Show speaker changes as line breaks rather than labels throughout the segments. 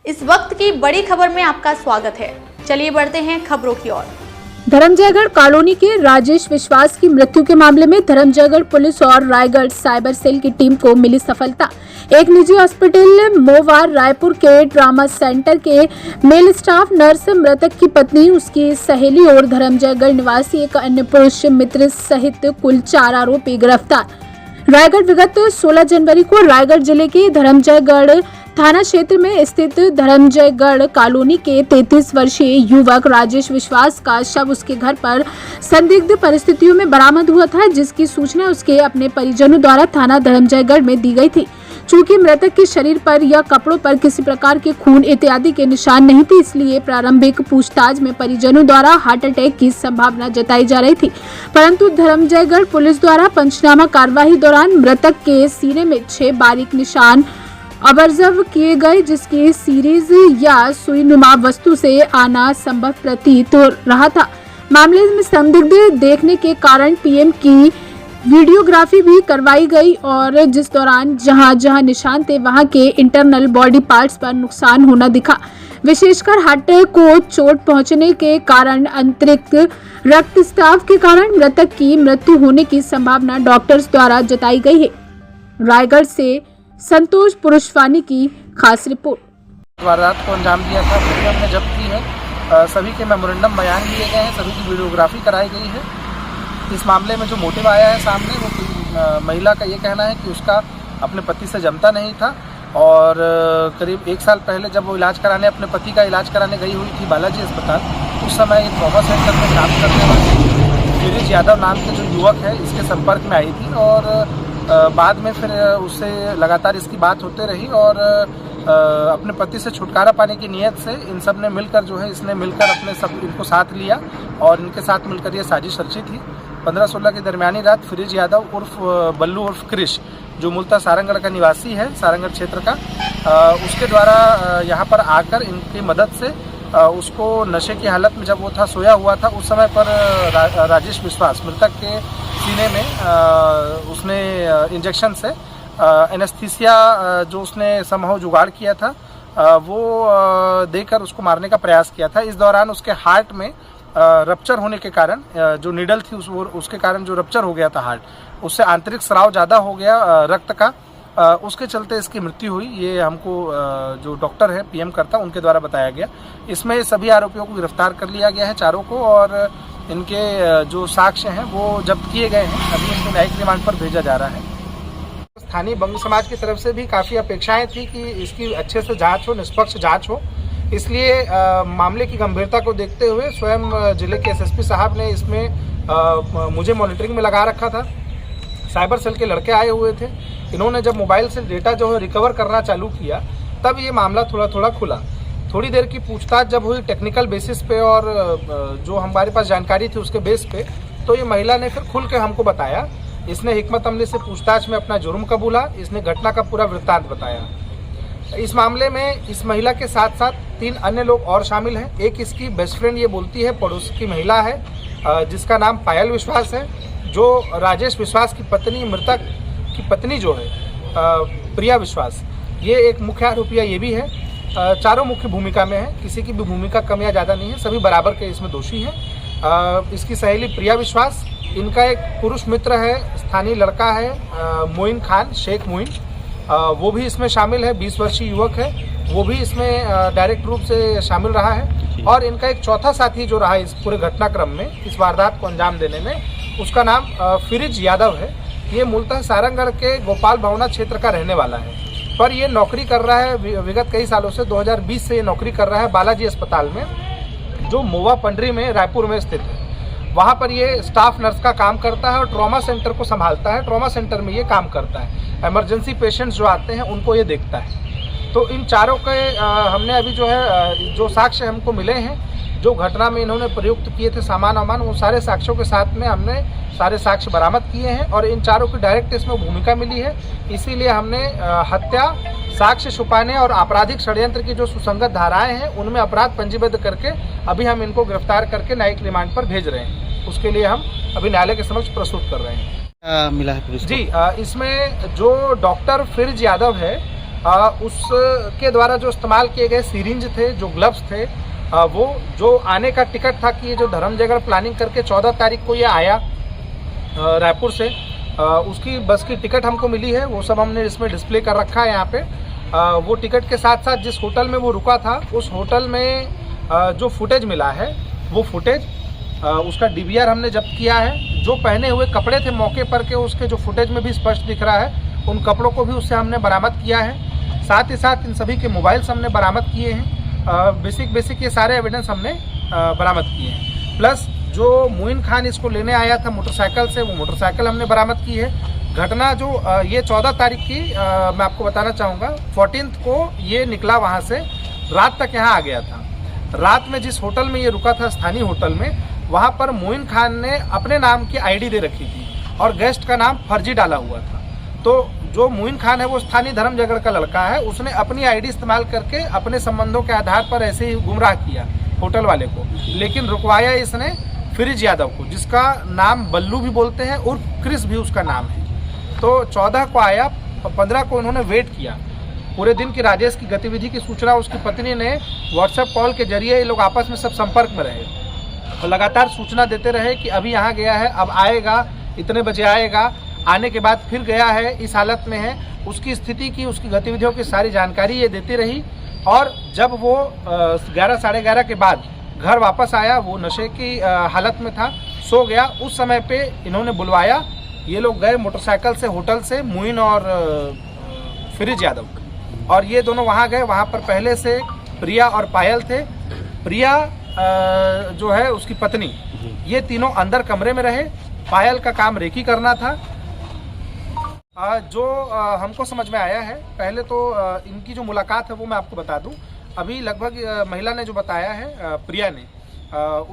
इस वक्त की बड़ी खबर में आपका स्वागत है। चलिए बढ़ते हैं खबरों की ओर।
धर्मजयगढ़ कॉलोनी के राजेश विश्वास की मृत्यु के मामले में धर्मजयगढ़ पुलिस और रायगढ़ साइबर सेल की टीम को मिली सफलता। एक निजी हॉस्पिटल मोवार रायपुर के ट्रामा सेंटर के मेल स्टाफ नर्स, मृतक की पत्नी, उसकी सहेली और धर्मजयगढ़ निवासी एक अन्य पुरुष मित्र सहित कुल 4 आरोपी गिरफ्तार। रायगढ़ विगत 16 जनवरी को रायगढ़ जिले के धर्मजयगढ़ थाना क्षेत्र में स्थित धर्मजयगढ़ कॉलोनी के 33 वर्षीय युवक राजेश विश्वास का शव उसके घर पर संदिग्ध परिस्थितियों में बरामद हुआ था, जिसकी सूचना उसके अपने परिजनों द्वारा थाना धर्मजयगढ़ में दी गई थी। चूंकि मृतक के शरीर पर या कपड़ों पर किसी प्रकार के खून इत्यादि के निशान नहीं थे, इसलिए प्रारंभिक पूछताछ में परिजनों द्वारा हार्ट अटैक की संभावना जताई जा रही थी। परंतु धर्मजयगढ़ पुलिस द्वारा पंचनामा कार्यवाही दौरान मृतक के सीने में 6 बारीक निशान ऑब्जर्व किए गए, जिसकी सीरीज या सुईनुमा वस्तु से आना संभव प्रतीत हो रहा था। मामले में संदिग्ध देखने के कारण पीएम की वीडियोग्राफी भी करवाई गई और जिस दौरान जहां जहां निशान थे वहां के इंटरनल बॉडी पार्ट्स पर नुकसान होना दिखा। विशेषकर हार्ट को चोट पहुंचने के कारण अतिरिक्त रक्तस्राव के कारण मृतक की मृत्यु होने की संभावना डॉक्टर्स द्वारा जताई गई है। रायगढ़ से संतोष पुरुषवानी की खास रिपोर्ट।
वारदात को अंजाम दिया था, फिर हमने जब्त की है। सभी के मेमोरेंडम बयान लिए गए हैं, सभी की वीडियोग्राफी कराई गई है। इस मामले में जो मोटिव आया है सामने, वो महिला का ये कहना है कि उसका अपने पति से जमता नहीं था और करीब 1 साल पहले जब वो इलाज कराने अपने पति का इलाज कराने गई हुई थी बालाजी अस्पताल, उस समय ट्रॉमा सेंटर में काम करने वाले फिरोज यादव नाम के जो युवक है इसके संपर्क में आई थी और बाद में फिर उससे लगातार इसकी बात होते रही और अपने पति से छुटकारा पाने की नीयत से इन सब ने मिलकर जो है इसने मिलकर अपने सब इनको साथ लिया और इनके साथ मिलकर ये साजिश रची थी। 15-16 की दरमियानी रात फिरोज यादव उर्फ बल्लू उर्फ क्रिश, जो मूलतः सारंगढ़ का निवासी है, सारंगढ़ क्षेत्र का, उसके द्वारा यहाँ पर आकर इनकी मदद से उसको नशे की हालत में जब वो था सोया हुआ था, उस समय पर राजेश विश्वास मृतक के सीने में उसने इंजेक्शन से एनेस्थीसिया जो उसने समहाउ जुगाड़ किया था वो देकर उसको मारने का प्रयास किया था। इस दौरान उसके हार्ट में रप्चर होने के कारण, जो नीडल थी उसके कारण जो रप्चर हो गया था हार्ट, उससे आंतरिक स्राव ज़्यादा हो गया रक्त का, उसके चलते इसकी मृत्यु हुई। ये हमको जो डॉक्टर है पीएम करता उनके द्वारा बताया गया। इसमें सभी आरोपियों को गिरफ्तार कर लिया गया है, चारों को, और इनके जो साक्ष्य हैं वो जब्त किए गए हैं। अभी इनको न्यायिक रिमांड पर भेजा जा रहा है। स्थानीय बंग समाज की तरफ से भी काफ़ी अपेक्षाएं थी कि इसकी अच्छे से जांच हो, निष्पक्ष जांच हो, इसलिए मामले की गंभीरता को देखते हुए स्वयं जिले के एसएसपी साहब ने इसमें मुझे मॉनिटरिंग में लगा रखा था। साइबर सेल के लड़के आए हुए थे, इन्होंने जब मोबाइल से डेटा जो है रिकवर करना चालू किया तब ये मामला थोड़ा थोड़ा खुला। थोड़ी देर की पूछताछ जब हुई टेक्निकल बेसिस पे और जो हमारे पास जानकारी थी उसके बेस पे, तो ये महिला ने फिर खुल के हमको बताया। इसने हिकमत अमली से पूछताछ में अपना जुर्म कबूला, इसने घटना का पूरा वृत्तांत बताया। इस मामले में इस महिला के साथ साथ 3 अन्य लोग और शामिल हैं। एक इसकी बेस्ट फ्रेंड ये बोलती है, पड़ोस की महिला है जिसका नाम पायल विश्वास है, जो राजेश विश्वास की पत्नी, मृतक की पत्नी जो है प्रिया विश्वास, ये एक मुख्य आरोपिया ये भी है। चारों मुख्य भूमिका में है, किसी की भी भूमिका कम या ज़्यादा नहीं है, सभी बराबर के इसमें दोषी हैं। इसकी सहेली प्रिया विश्वास, इनका एक पुरुष मित्र है, स्थानीय लड़का है मोइन खान, शेख मोइन, वो भी इसमें शामिल है, 20 वर्षीय युवक है, वो भी इसमें डायरेक्ट रूप से शामिल रहा है। और इनका एक चौथा साथी जो रहा इस पूरे घटनाक्रम में, इस वारदात को अंजाम देने में, उसका नाम फिरोज यादव है। ये मूलतः सारंगढ़ के गोपाल भवना क्षेत्र का रहने वाला है, पर ये नौकरी कर रहा है विगत कई सालों से, 2020 से ये नौकरी कर रहा है बालाजी अस्पताल में, जो मोवा पंडरी में रायपुर में स्थित है। वहाँ पर ये स्टाफ नर्स का काम करता है और ट्रॉमा सेंटर को संभालता है। ट्रॉमा सेंटर में ये काम करता है, इमरजेंसी पेशेंट्स जो आते हैं उनको ये देखता है। तो इन चारों के हमने अभी जो है जो साक्ष्य हमको मिले हैं, जो घटना में इन्होंने प्रयुक्त किए थे सामान वामान, वो सारे साक्ष्यों के साथ में हमने सारे साक्ष्य बरामद किए हैं और इन चारों की डायरेक्ट इसमें भूमिका मिली है। इसीलिए हमने हत्या, साक्ष्य छुपाने और आपराधिक षड्यंत्र की जो सुसंगत धाराएं हैं उनमें अपराध पंजीबद्ध करके अभी हम इनको गिरफ्तार करके न्यायिक रिमांड पर भेज रहे हैं। उसके लिए हम अभी न्यायालय के समक्ष प्रस्तुत कर रहे हैं।
मिला है पुलिस
जी, इसमें जो डॉक्टर फिरोज यादव है उसके द्वारा जो इस्तेमाल किए गए सिरिंज थे, जो ग्लव्स थे, वो जो आने का टिकट था कि ये जो धर्मजयगढ़ प्लानिंग करके 14 तारीख को ये आया रायपुर से, उसकी बस की टिकट हमको मिली है। वो सब हमने इसमें डिस्प्ले कर रखा है यहाँ पे। वो टिकट के साथ साथ जिस होटल में वो रुका था, उस होटल में जो फुटेज मिला है, वो फुटेज उसका DVR हमने जब्त किया है। जो पहने हुए कपड़े थे मौके पर के, उसके जो फुटेज में भी स्पष्ट दिख रहा है, उन कपड़ों को भी उससे हमने बरामद किया है। साथ ही साथ इन सभी के मोबाइल्स हमने बरामद किए हैं। बेसिक ये सारे एविडेंस हमने बरामद किए हैं। प्लस जो मोइन खान इसको लेने आया था मोटरसाइकिल से, वो मोटरसाइकिल हमने बरामद की है। घटना जो ये 14 तारीख की मैं आपको बताना चाहूँगा, 14th को ये निकला वहाँ से, रात तक यहाँ आ गया था। रात में जिस होटल में ये रुका था, स्थानीय होटल में, वहाँ पर मोइन खान ने अपने नाम की ID दे रखी थी और गेस्ट का नाम फर्जी डाला हुआ था। तो जो मोइन खान है वो स्थानीय धर्मजयगढ़ का लड़का है, उसने अपनी ID इस्तेमाल करके अपने संबंधों के आधार पर ऐसे ही गुमराह किया होटल वाले को। लेकिन रुकवाया इसने फिरिज यादव को, जिसका नाम बल्लू भी बोलते हैं, उर्फ क्रिस भी उसका नाम है। तो 14 को आया, 15 को इन्होंने वेट किया। पूरे दिन की राजेश की गतिविधि की सूचना उसकी पत्नी ने व्हाट्सएप कॉल के जरिए, ये लोग आपस में सब संपर्क में रहे और लगातार सूचना देते रहे कि अभी यहाँ गया है, अब आएगा, इतने बजे आएगा। आने के बाद फिर गया है, इस हालत में है। उसकी स्थिति की, उसकी गतिविधियों की सारी जानकारी ये देती रही। और जब वो 11 साढ़े 11 के बाद घर वापस आया, वो नशे की हालत में था, सो गया। उस समय पे इन्होंने बुलवाया। ये लोग गए मोटरसाइकिल से होटल से, मोइन और फिरिज यादव, और ये दोनों वहाँ गए। वहाँ पर पहले से प्रिया और पायल थे। प्रिया जो है उसकी पत्नी, ये तीनों अंदर कमरे में रहे। पायल का काम रेकी करना था। जो हमको समझ में आया है, पहले तो इनकी जो मुलाकात है वो मैं आपको बता दूं। अभी लगभग महिला ने जो बताया है, प्रिया ने,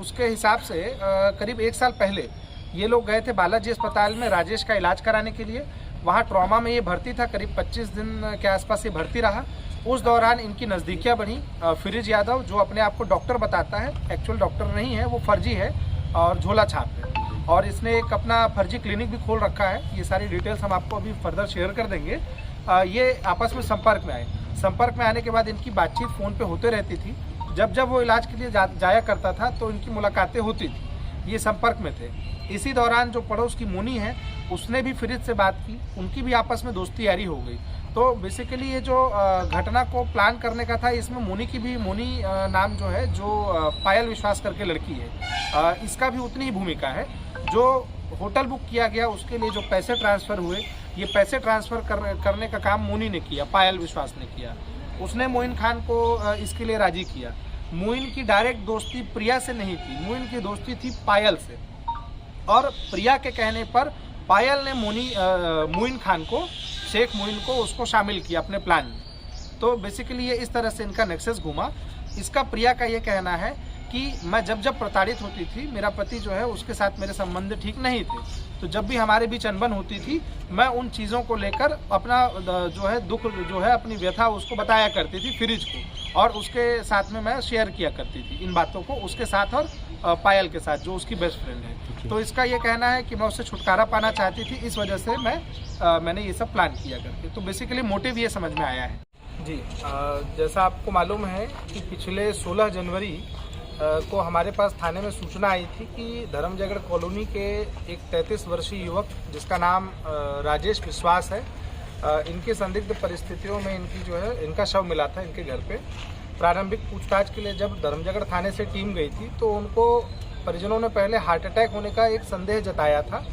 उसके हिसाब से करीब 1 साल पहले ये लोग गए थे बालाजी अस्पताल में राजेश का इलाज कराने के लिए। वहाँ ट्रॉमा में ये भर्ती था, करीब 25 दिन के आसपास ये भर्ती रहा। उस दौरान इनकी नज़दीकियाँ बढ़ी। फिरिज यादव, जो अपने आप को डॉक्टर बताता है, एक्चुअल डॉक्टर नहीं है, वो फर्जी है और झोला छाप है, और इसने एक अपना फर्जी क्लिनिक भी खोल रखा है। ये सारी डिटेल्स हम आपको अभी फर्दर शेयर कर देंगे। ये आपस में संपर्क में आए। संपर्क में आने के बाद इनकी बातचीत फ़ोन पे होते रहती थी। जब जब वो इलाज के लिए जाया करता था तो इनकी मुलाकातें होती थी। ये संपर्क में थे। इसी दौरान जो पड़ोस की मोनी है, उसने भी फिरिज से बात की। उनकी भी आपस में दोस्ती यारी हो गई। तो बेसिकली ये जो घटना को प्लान करने का था, इसमें मोनी की भी, मोनी नाम जो है, जो पायल विश्वास करके लड़की है, इसका भी उतनी ही भूमिका है। जो होटल बुक किया गया, उसके लिए जो पैसे ट्रांसफ़र हुए, ये पैसे ट्रांसफ़र करने का काम मोनी ने किया, पायल विश्वास ने किया। उसने मोइन खान को इसके लिए राज़ी किया। मोइन की डायरेक्ट दोस्ती प्रिया से नहीं थी, मोइन की दोस्ती थी पायल से। और प्रिया के कहने पर पायल ने मोइन खान को, शेख मोइन को, उसको शामिल किया अपने प्लान में। तो बेसिकली ये इस तरह से इनका नेक्सस घूमा। इसका प्रिया का ये कहना है कि मैं जब जब प्रताड़ित होती थी, मेरा पति जो है उसके साथ मेरे संबंध ठीक नहीं थे, तो जब भी हमारे बीच अनबन होती थी, मैं उन चीज़ों को लेकर अपना जो है दुख, जो है अपनी व्यथा, उसको बताया करती थी फिरिज को, और उसके साथ में मैं शेयर किया करती थी इन बातों को, उसके साथ और पायल के साथ, जो उसकी बेस्ट फ्रेंड है। तो इसका ये कहना है कि मैं उससे छुटकारा पाना चाहती थी, इस वजह से मैंने ये सब प्लान किया करके। तो बेसिकली मोटिव ये समझ में आया है जी। जैसा आपको मालूम है कि पिछले 16 जनवरी को हमारे पास थाने में सूचना आई थी कि धर्मजयगढ़ कॉलोनी के एक 33 वर्षीय युवक, जिसका नाम राजेश विश्वास है, इनकी संदिग्ध परिस्थितियों में इनकी जो है, इनका शव मिला था इनके घर पे। प्रारंभिक पूछताछ के लिए जब धर्मजयगढ़ थाने से टीम गई थी, तो उनको परिजनों ने पहले हार्ट अटैक होने का एक संदेह जताया था,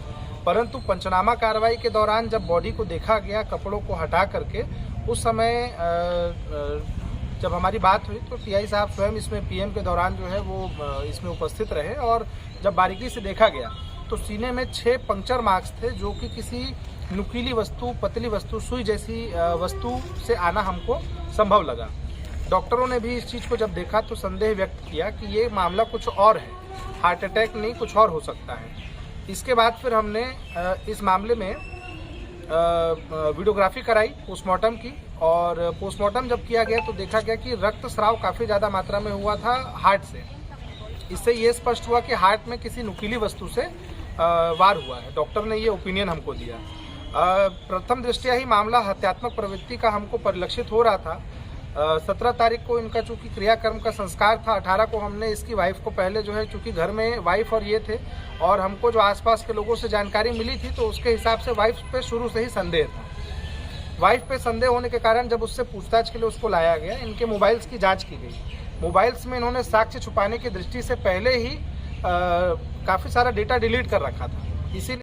परंतु पंचनामा कार्रवाई के दौरान जब बॉडी को देखा गया, कपड़ों को हटा करके, उस समय जब हमारी बात हुई तो टीआई साहब स्वयं इसमें पीएम के दौरान जो है वो इसमें उपस्थित रहे, और जब बारीकी से देखा गया तो सीने में 6 पंक्चर मार्क्स थे, जो कि किसी नुकीली वस्तु, पतली वस्तु, सुई जैसी वस्तु से आना हमको संभव लगा। डॉक्टरों ने भी इस चीज़ को जब देखा तो संदेह व्यक्त किया कि ये मामला कुछ और है, हार्ट अटैक नहीं, कुछ और हो सकता है। इसके बाद फिर हमने इस मामले में वीडियोग्राफी कराई पोस्टमार्टम की, और पोस्टमार्टम जब किया गया तो देखा गया कि रक्तस्राव काफ़ी ज़्यादा मात्रा में हुआ था हार्ट से। इससे ये स्पष्ट हुआ कि हार्ट में किसी नुकीली वस्तु से वार हुआ है। डॉक्टर ने ये ओपिनियन हमको दिया। प्रथम दृष्टया ही मामला हत्यात्मक प्रवृत्ति का हमको परिलक्षित हो रहा था। 17 तारीख को इनका चूँकि क्रियाक्रम का संस्कार था, 18 को हमने इसकी वाइफ को पहले जो है चूँकि घर में वाइफ और ये थे और हमको जो आसपास के लोगों से जानकारी मिली थी तो उसके हिसाब से वाइफ पे शुरू से ही संदेह था। वाइफ पे संदेह होने के कारण जब उससे पूछताछ के लिए उसको लाया गया, इनके मोबाइल्स की जांच की गई। मोबाइल्स में इन्होंने साक्ष्य छुपाने की दृष्टि से पहले ही काफ़ी सारा डेटा डिलीट कर रखा था, इसीलिए